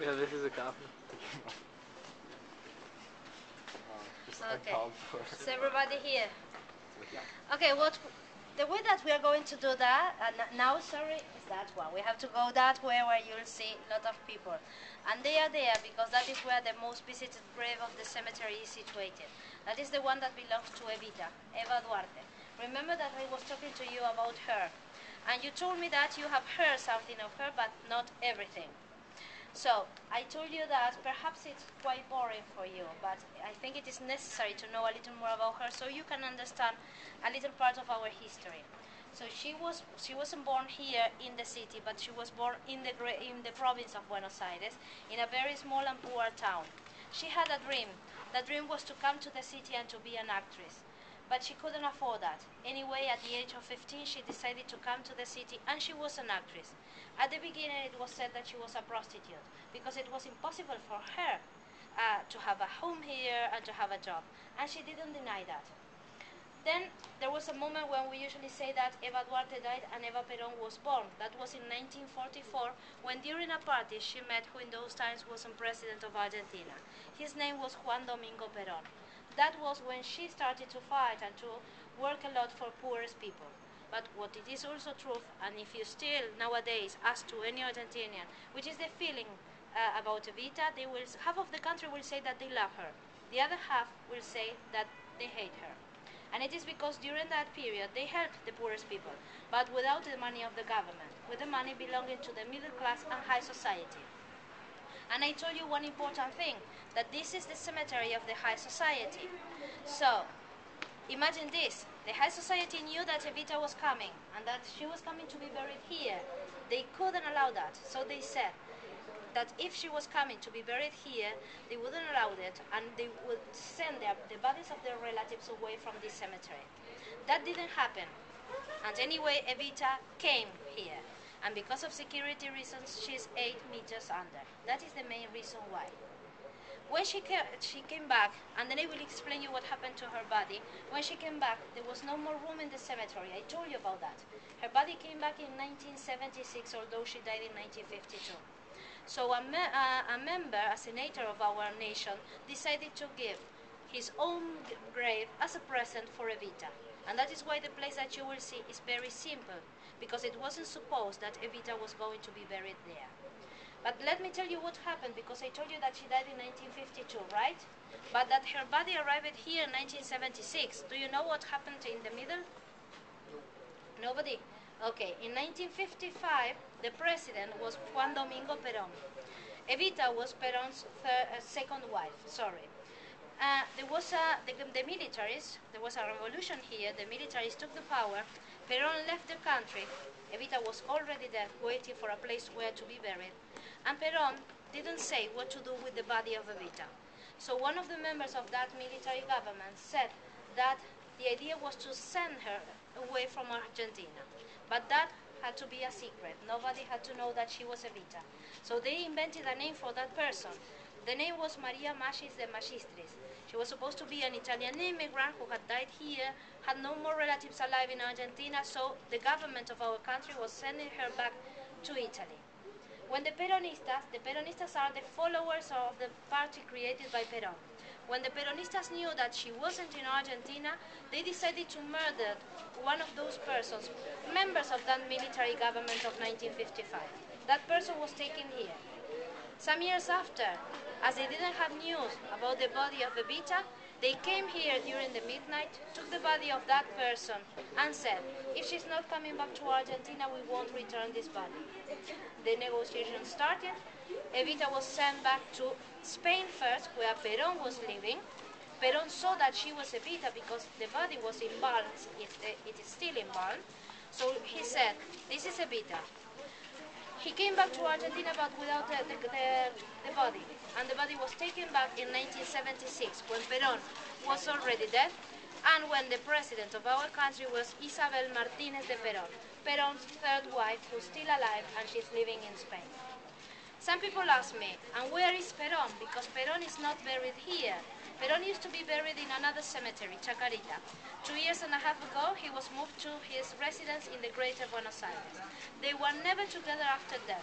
Yeah, this is a copy. Okay. Is everybody here? Okay, the way that we are going to do that now, sorry, is that one. We have to go that way where you'll see a lot of people. And they are there because that is where the most visited grave of the cemetery is situated. That is the one that belongs to Evita, Eva Duarte. Remember that I was talking to you about her. And you told me that you have heard something of her, but not everything. So, I told you that perhaps it's quite boring for you, but I think it is necessary to know a little more about her so you can understand a little part of our history. So she wasn't born here in the city, but she was born in the province of Buenos Aires, in a very small and poor town. She had a dream. The dream was to come to the city and to be an actress. But she couldn't afford that. Anyway, at the age of 15, she decided to come to the city, and she was an actress. At the beginning, it was said that she was a prostitute, because it was impossible for her to have a home here and to have a job. And she didn't deny that. Then there was a moment when we usually say that Eva Duarte died and Eva Perón was born. That was in 1944, when during a party she met who in those times was the president of Argentina. His name was Juan Domingo Perón. That was when she started to fight and to work a lot for poorest people. But what it is also true, and if you still nowadays ask to any Argentinian, which is the feeling about Evita, half of the country will say that they love her. The other half will say that they hate her. And it is because during that period they helped the poorest people, but without the money of the government, with the money belonging to the middle class and high society. And I told you one important thing, that this is the cemetery of the high society. So, imagine this. The high society knew that Evita was coming, and that she was coming to be buried here. They couldn't allow that, so they said that if she was coming to be buried here, they wouldn't allow it, and they would send the bodies of their relatives away from this cemetery. That didn't happen. And anyway, Evita came here. And because of security reasons, she's 8 meters under. That is the main reason why. When she came back, and then I will explain you what happened to her body. When she came back, there was no more room in the cemetery. I told you about that. Her body came back in 1976, although she died in 1952. So a member, a senator of our nation, decided to give his own grave as a present for Evita. And that is why the place that you will see is very simple, because it wasn't supposed that Evita was going to be buried there. But let me tell you what happened, because I told you that she died in 1952, right? But that her body arrived here in 1976. Do you know what happened in the middle? Nobody? Okay, in 1955, the president was Juan Domingo Perón. Evita was Perón's second wife, sorry. There was the militaries, there was a revolution here, the militaries took the power, Perón left the country, Evita was already there waiting for a place where to be buried, and Perón didn't say what to do with the body of Evita. So one of the members of that military government said that the idea was to send her away from Argentina, but that had to be a secret. Nobody had to know that she was Evita. So they invented a name for that person. The name was Maria Magis de Magistris. She was supposed to be an Italian immigrant who had died here, had no more relatives alive in Argentina, so the government of our country was sending her back to Italy. When the Peronistas are the followers of the party created by Perón. When the Peronistas knew that she wasn't in Argentina, they decided to murder one of those persons, members of that military government of 1955. That person was taken here. Some years after, as they didn't have news about the body of Evita, they came here during the midnight, took the body of that person, and said, if she's not coming back to Argentina, we won't return this body. The negotiation started. Evita was sent back to Spain first, where Perón was living. Perón saw that she was Evita because the body was embalmed. It is still embalmed. So he said, this is Evita. He came back to Argentina but without the body. And the body was taken back in 1976 when Perón was already dead and when the president of our country was Isabel Martínez de Perón, Perón's third wife, who's still alive and she's living in Spain. Some people ask me, and where is Perón? Because Perón is not buried here. Perón used to be buried in another cemetery, Chacarita. 2.5 years ago, he was moved to his residence in the Greater Buenos Aires. They were never together after death.